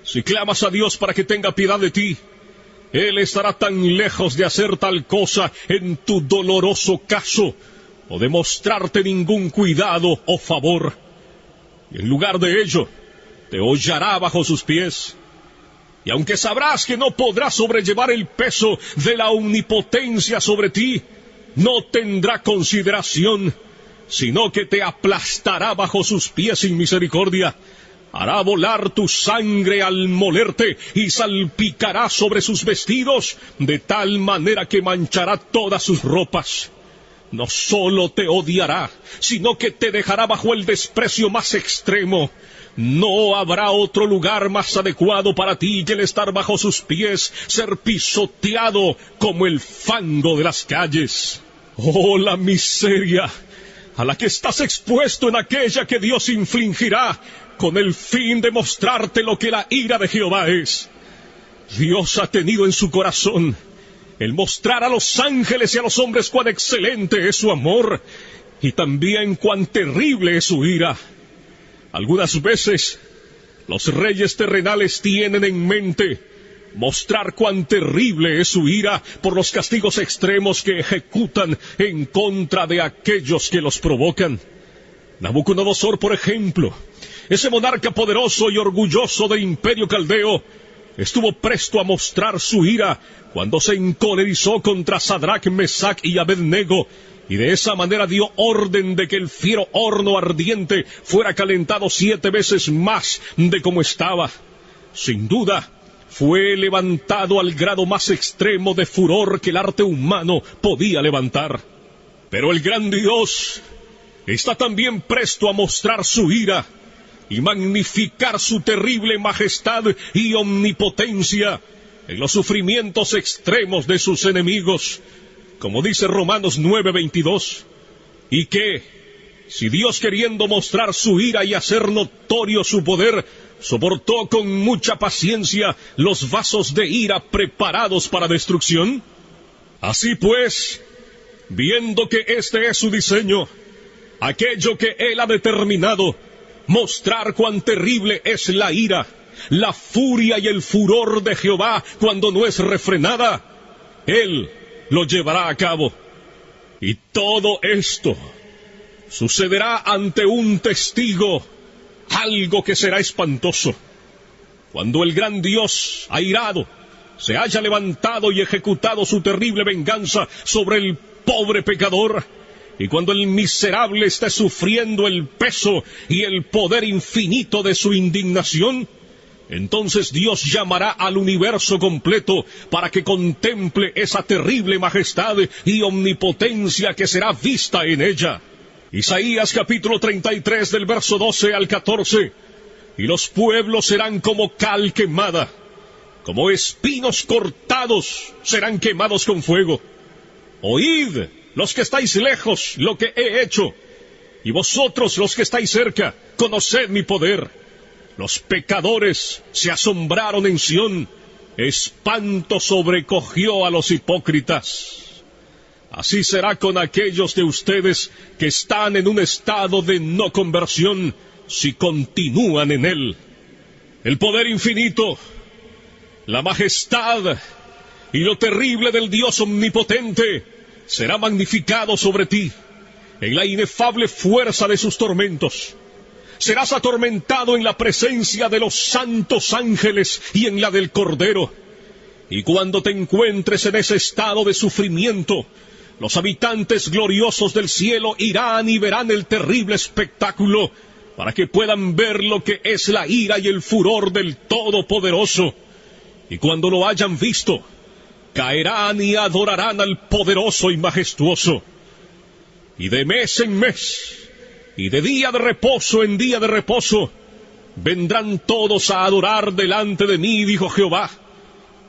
[SPEAKER 2] si clamas a Dios para que tenga piedad de ti, Él estará tan lejos de hacer tal cosa en tu doloroso caso, o de mostrarte ningún cuidado o favor. Y en lugar de ello, te hollará bajo sus pies. Y aunque sabrás que no podrás sobrellevar el peso de la omnipotencia sobre ti, no tendrá consideración, sino que te aplastará bajo sus pies sin misericordia. Hará volar tu sangre al molerte y salpicará sobre sus vestidos, de tal manera que manchará todas sus ropas. No solo te odiará, sino que te dejará bajo el desprecio más extremo. No habrá otro lugar más adecuado para ti que el estar bajo sus pies, ser pisoteado como el fango de las calles. Oh, la miseria a la que estás expuesto en aquella que Dios infligirá con el fin de mostrarte lo que la ira de Jehová es. Dios ha tenido en su corazón el mostrar a los ángeles y a los hombres cuán excelente es su amor, y también cuán terrible es su ira. Algunas veces, los reyes terrenales tienen en mente mostrar cuán terrible es su ira por los castigos extremos que ejecutan en contra de aquellos que los provocan. Nabucodonosor, por ejemplo, ese monarca poderoso y orgulloso del imperio caldeo, estuvo presto a mostrar su ira cuando se encolerizó contra Sadrach, Mesach y Abednego, y de esa manera dio orden de que el fiero horno ardiente fuera calentado 7 veces más de como estaba. Sin duda, fue levantado al grado más extremo de furor que el arte humano podía levantar. Pero el gran Dios está también presto a mostrar su ira y magnificar su terrible majestad y omnipotencia en los sufrimientos extremos de sus enemigos, como dice Romanos 9:22, y que, si Dios, queriendo mostrar su ira y hacer notorio su poder, soportó con mucha paciencia los vasos de ira preparados para destrucción, así pues, viendo que este es su diseño, aquello que Él ha determinado, mostrar cuán terrible es la ira, la furia y el furor de Jehová cuando no es refrenada, Él lo llevará a cabo. Y todo esto sucederá ante un testigo, algo que será espantoso. Cuando el gran Dios, airado, se haya levantado y ejecutado su terrible venganza sobre el pobre pecador, y cuando el miserable esté sufriendo el peso y el poder infinito de su indignación, entonces Dios llamará al universo completo para que contemple esa terrible majestad y omnipotencia que será vista en ella. Isaías capítulo 33 del verso 12 al 14. Y los pueblos serán como cal quemada, como espinos cortados serán quemados con fuego. Oíd, los que estáis lejos, lo que he hecho, y vosotros los que estáis cerca, conoced mi poder. Los pecadores se asombraron en Sión, espanto sobrecogió a los hipócritas. Así será con aquellos de ustedes que están en un estado de no conversión, si continúan en él. El poder infinito, la majestad y lo terrible del Dios omnipotente será magnificado sobre ti en la inefable fuerza de sus tormentos. Serás atormentado en la presencia de los santos ángeles y en la del Cordero. Y cuando te encuentres en ese estado de sufrimiento, los habitantes gloriosos del cielo irán y verán el terrible espectáculo, para que puedan ver lo que es la ira y el furor del Todopoderoso. Y cuando lo hayan visto, caerán y adorarán al poderoso y majestuoso. Y de mes en mes, y de día de reposo en día de reposo, vendrán todos a adorar delante de mí, dijo Jehová.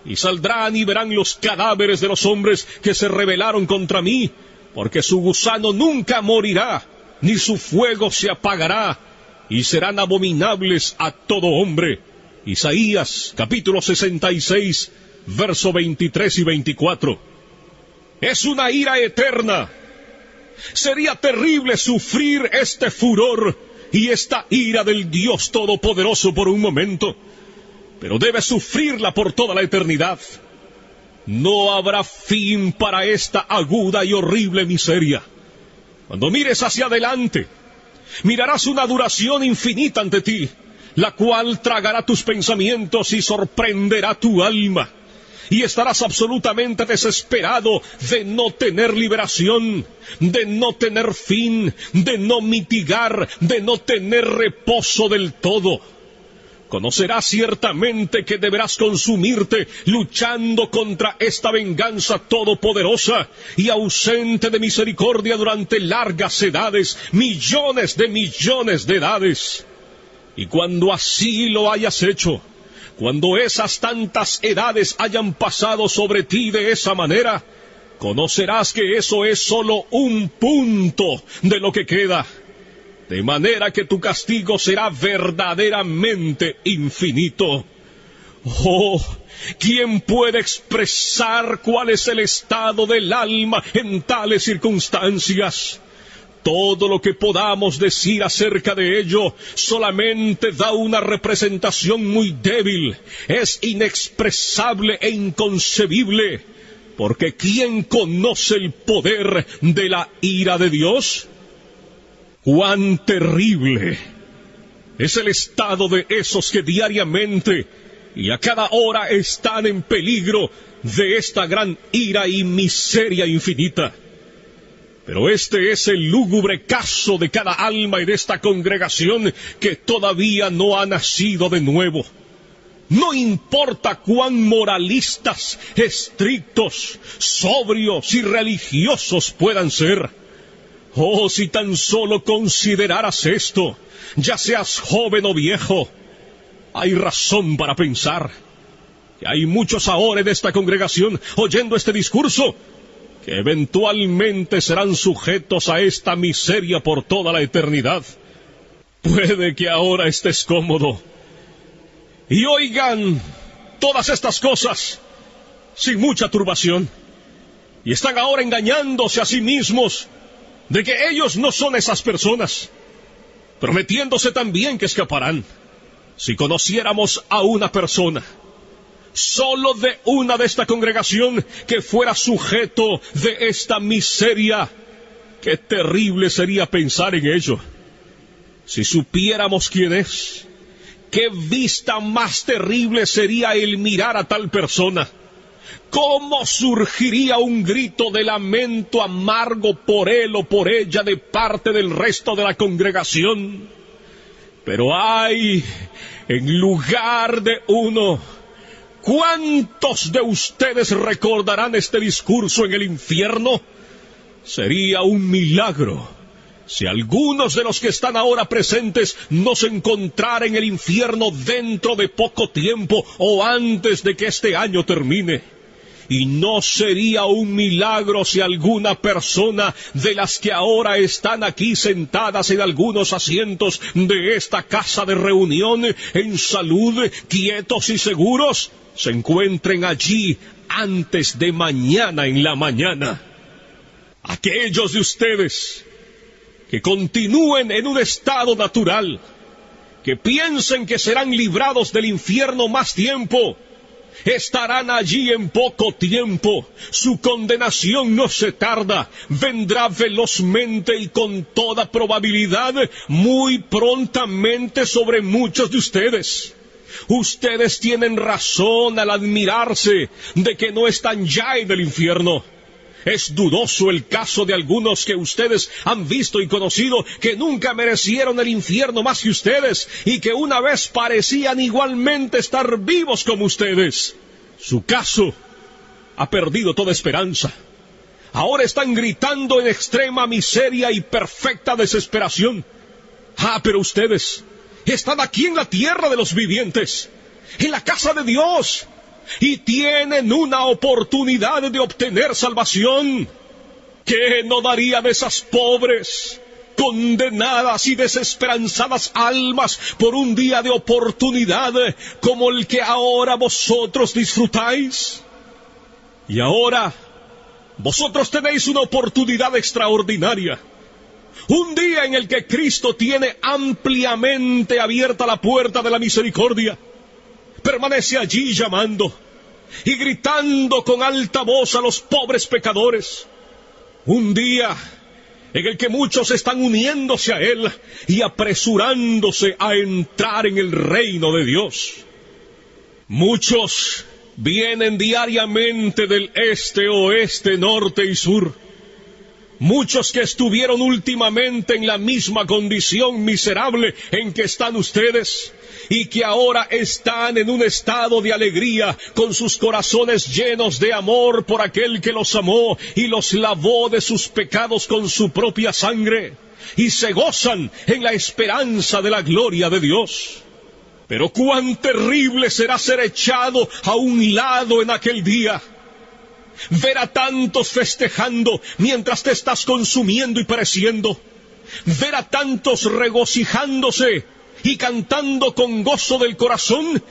[SPEAKER 2] Y saldrán y verán los cadáveres de los hombres que se rebelaron contra mí, porque su gusano nunca morirá, ni su fuego se apagará, y serán abominables a todo hombre. Isaías, capítulo 66, verso 23 y 24. Es una ira eterna. Sería terrible sufrir este furor y esta ira del Dios Todopoderoso por un momento, pero debes sufrirla por toda la eternidad. No habrá fin para esta aguda y horrible miseria. Cuando mires hacia adelante, mirarás una duración infinita ante ti, la cual tragará tus pensamientos y sorprenderá tu alma. Y estarás absolutamente desesperado de no tener liberación, de no tener fin, de no mitigar, de no tener reposo del todo. Conocerás ciertamente que deberás consumirte luchando contra esta venganza todopoderosa y ausente de misericordia durante largas edades, millones de edades. Y cuando así lo hayas hecho, cuando esas tantas edades hayan pasado sobre ti de esa manera, conocerás que eso es solo un punto de lo que queda, de manera que tu castigo será verdaderamente infinito. Oh, ¿quién puede expresar cuál es el estado del alma en tales circunstancias? Todo lo que podamos decir acerca de ello solamente da una representación muy débil, es inexpresable e inconcebible, porque ¿quién conoce el poder de la ira de Dios? ¡Cuán terrible es el estado de esos que diariamente y a cada hora están en peligro de esta gran ira y miseria infinita! Pero este es el lúgubre caso de cada alma en esta congregación que todavía no ha nacido de nuevo. No importa cuán moralistas, estrictos, sobrios y religiosos puedan ser. Oh, si tan solo consideraras esto, ya seas joven o viejo, hay razón para pensar que hay muchos ahora en esta congregación oyendo este discurso que eventualmente serán sujetos a esta miseria por toda la eternidad. Puede que ahora estés cómodo y oigan todas estas cosas sin mucha turbación, y están ahora engañándose a sí mismos de que ellos no son esas personas, prometiéndose también que escaparán. Si conociéramos a una persona, solo de una de esta congregación, que fuera sujeto de esta miseria, qué terrible sería pensar en ello. Si supiéramos quién es, qué vista más terrible sería el mirar a tal persona. ¿Cómo surgiría un grito de lamento amargo por él o por ella de parte del resto de la congregación? Pero ay, en lugar de uno, ¿cuántos de ustedes recordarán este discurso en el infierno? Sería un milagro si algunos de los que están ahora presentes no se encontraran en el infierno dentro de poco tiempo o antes de que este año termine. Y no sería un milagro si alguna persona de las que ahora están aquí sentadas en algunos asientos de esta casa de reunión, en salud, quietos y seguros, se encuentren allí antes de mañana en la mañana. Aquellos de ustedes que continúen en un estado natural, que piensen que serán librados del infierno más tiempo, estarán allí en poco tiempo. Su condenación no se tarda, vendrá velozmente y con toda probabilidad muy prontamente sobre muchos de ustedes. Ustedes tienen razón al admirarse de que no están ya en el infierno. Es dudoso el caso de algunos que ustedes han visto y conocido, que nunca merecieron el infierno más que ustedes, y que una vez parecían igualmente estar vivos como ustedes. Su caso ha perdido toda esperanza. Ahora están gritando en extrema miseria y perfecta desesperación. Ah, pero ustedes están aquí en la tierra de los vivientes, en la casa de Dios, y tienen una oportunidad de obtener salvación. ¿Qué no daría de esas pobres, condenadas y desesperanzadas almas por un día de oportunidad como el que ahora vosotros disfrutáis? Y ahora vosotros tenéis una oportunidad extraordinaria, un día en el que Cristo tiene ampliamente abierta la puerta de la misericordia. Permanece allí llamando y gritando con alta voz a los pobres pecadores. Un día en el que muchos están uniéndose a Él y apresurándose a entrar en el reino de Dios. Muchos vienen diariamente del este, oeste, norte y sur. Muchos que estuvieron últimamente en la misma condición miserable en que están ustedes, y que ahora están en un estado de alegría, con sus corazones llenos de amor por aquel que los amó y los lavó de sus pecados con su propia sangre, y se gozan en la esperanza de la gloria de Dios. Pero cuán terrible será ser echado a un lado en aquel día. Ver a tantos festejando mientras te estás consumiendo y pereciendo. Ver a tantos regocijándose y cantando con gozo del corazón,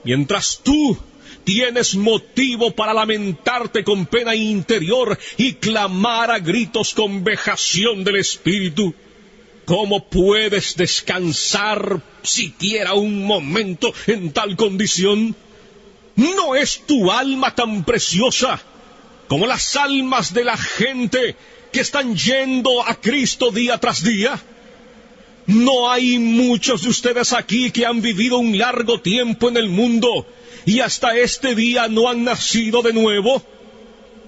[SPEAKER 2] mientras tú tienes motivo para lamentarte con pena interior y clamar a gritos con vejación del espíritu. ¿Cómo puedes descansar siquiera un momento en tal condición? ¿No es tu alma tan preciosa como las almas de la gente que están yendo a Cristo día tras día? ¿No hay muchos de ustedes aquí que han vivido un largo tiempo en el mundo y hasta este día no han nacido de nuevo?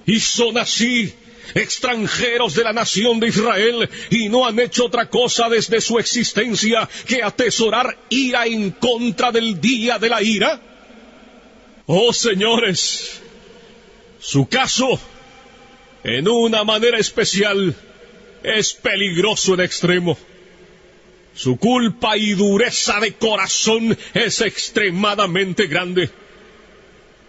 [SPEAKER 2] Y son así, extranjeros de la nación de Israel, y no han hecho otra cosa desde su existencia que atesorar ira en contra del día de la ira. Oh señores, su caso, en una manera especial, es peligroso en extremo. Su culpa y dureza de corazón es extremadamente grande.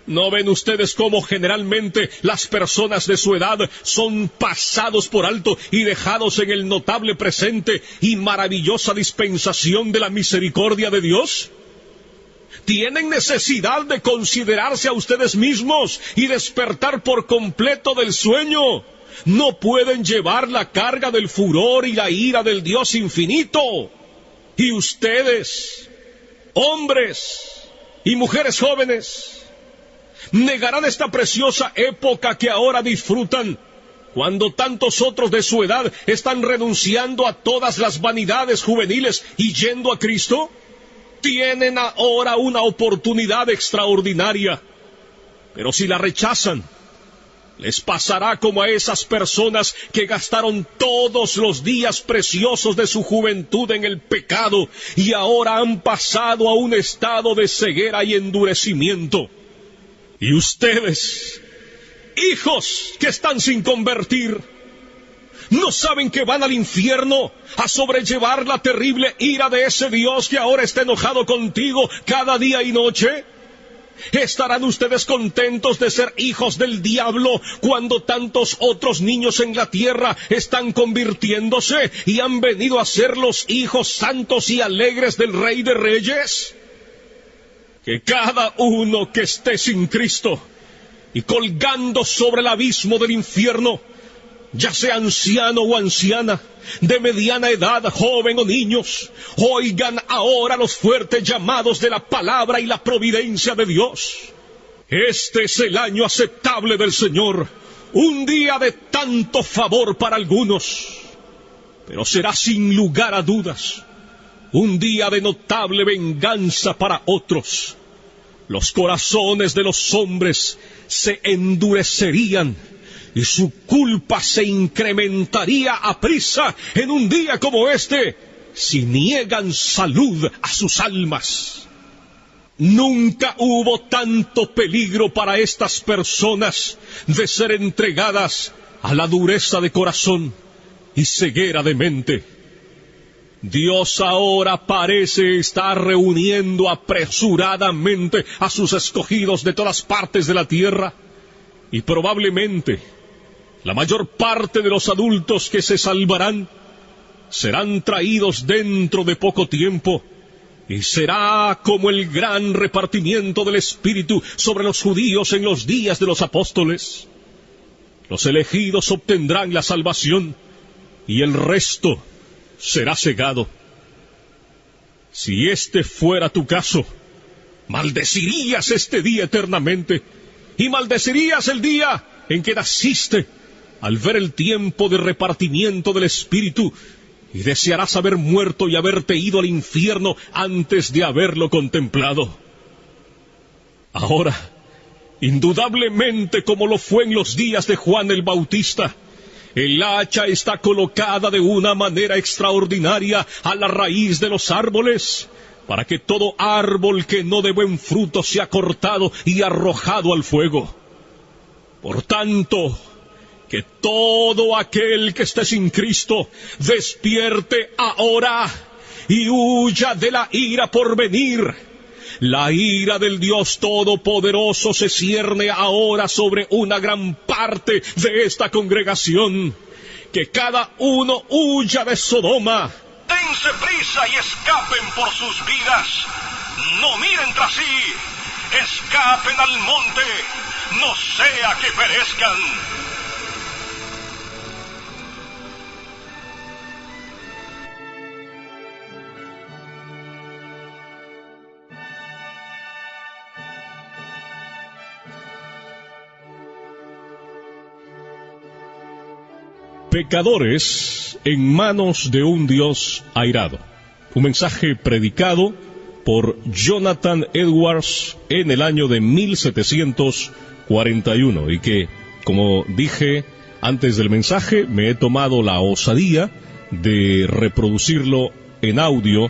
[SPEAKER 2] ¿No ven ustedes cómo generalmente las personas de su edad son pasados por alto y dejados en el notable presente y maravillosa dispensación de la misericordia de Dios? Tienen necesidad de considerarse a ustedes mismos y despertar por completo del sueño. No pueden llevar la carga del furor y la ira del Dios infinito. Y ustedes, hombres y mujeres jóvenes, negarán esta preciosa época que ahora disfrutan, cuando tantos otros de su edad están renunciando a todas las vanidades juveniles y yendo a Cristo. Tienen ahora una oportunidad extraordinaria, pero si la rechazan, les pasará como a esas personas que gastaron todos los días preciosos de su juventud en el pecado y ahora han pasado a un estado de ceguera y endurecimiento. Y ustedes, hijos que están sin convertir, ¿no saben que van al infierno a sobrellevar la terrible ira de ese Dios que ahora está enojado contigo cada día y noche? ¿Estarán ustedes contentos de ser hijos del diablo cuando tantos otros niños en la tierra están convirtiéndose y han venido a ser los hijos santos y alegres del Rey de Reyes? Que cada uno que esté sin Cristo y colgando sobre el abismo del infierno, ya sea anciano o anciana, de mediana edad, joven o niños, oigan ahora los fuertes llamados de la palabra y la providencia de Dios. Este es el año aceptable del Señor, un día de tanto favor para algunos, pero será sin lugar a dudas un día de notable venganza para otros. Los corazones de los hombres se endurecerían y su culpa se incrementaría aprisa en un día como este, si niegan salud a sus almas. Nunca hubo tanto peligro para estas personas de ser entregadas a la dureza de corazón y ceguera de mente. Dios ahora parece estar reuniendo apresuradamente a sus escogidos de todas partes de la tierra, y probablemente la mayor parte de los adultos que se salvarán serán traídos dentro de poco tiempo, y será como el gran repartimiento del Espíritu sobre los judíos en los días de los apóstoles. Los elegidos obtendrán la salvación, y el resto será cegado. Si este fuera tu caso, maldecirías este día eternamente, y maldecirías el día en que naciste, al ver el tiempo de repartimiento del Espíritu, y desearás haber muerto y haberte ido al infierno antes de haberlo contemplado. Ahora, indudablemente como lo fue en los días de Juan el Bautista, el hacha está colocada de una manera extraordinaria a la raíz de los árboles, para que todo árbol que no dé buen fruto sea cortado y arrojado al fuego. Por tanto, que todo aquel que esté sin Cristo despierte ahora y huya de la ira por venir. La ira del Dios Todopoderoso se cierne ahora sobre una gran parte de esta congregación. Que cada uno huya de Sodoma.
[SPEAKER 1] Dense prisa y escapen por sus vidas. No miren tras sí. escapen al monte, no sea que perezcan.
[SPEAKER 2] Pecadores en manos de un Dios airado. Un mensaje predicado por Jonathan Edwards en el año de 1741 y que, como dije antes del mensaje, me he tomado la osadía de reproducirlo en audio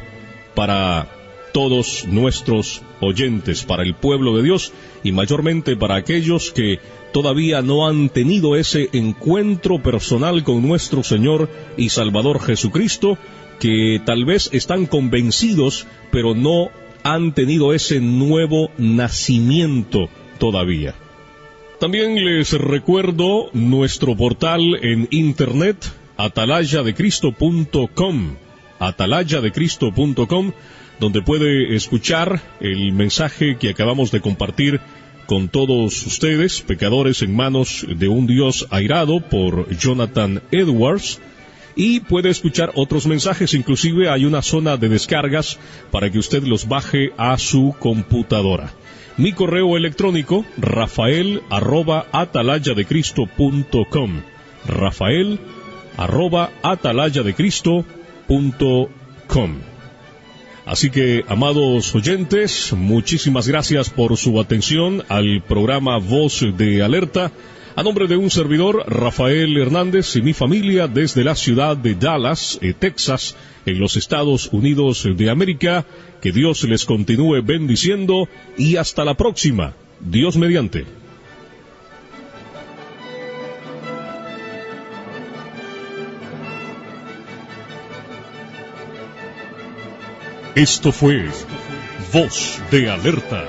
[SPEAKER 2] para todos nuestros oyentes, para el pueblo de Dios y mayormente para aquellos que todavía no han tenido ese encuentro personal con nuestro Señor y Salvador Jesucristo, que tal vez están convencidos, pero no han tenido ese nuevo nacimiento todavía. También les recuerdo nuestro portal en internet, atalayadecristo.com, atalayadecristo.com, donde puede escuchar el mensaje que acabamos de compartir con todos ustedes, pecadores en manos de un Dios airado, por Jonathan Edwards, y puede escuchar otros mensajes. Inclusive hay una zona de descargas para que usted los baje a su computadora. Mi correo electrónico, rafael@atalayadecristo.com, rafael@atalayadecristo.com. Así que, amados oyentes, muchísimas gracias por su atención al programa Voz de Alerta. A nombre de un servidor, Rafael Hernández, y mi familia desde la ciudad de Dallas, Texas, en los Estados Unidos de América, que Dios les continúe bendiciendo y hasta la próxima, Dios mediante. Esto fue Voz de Alerta.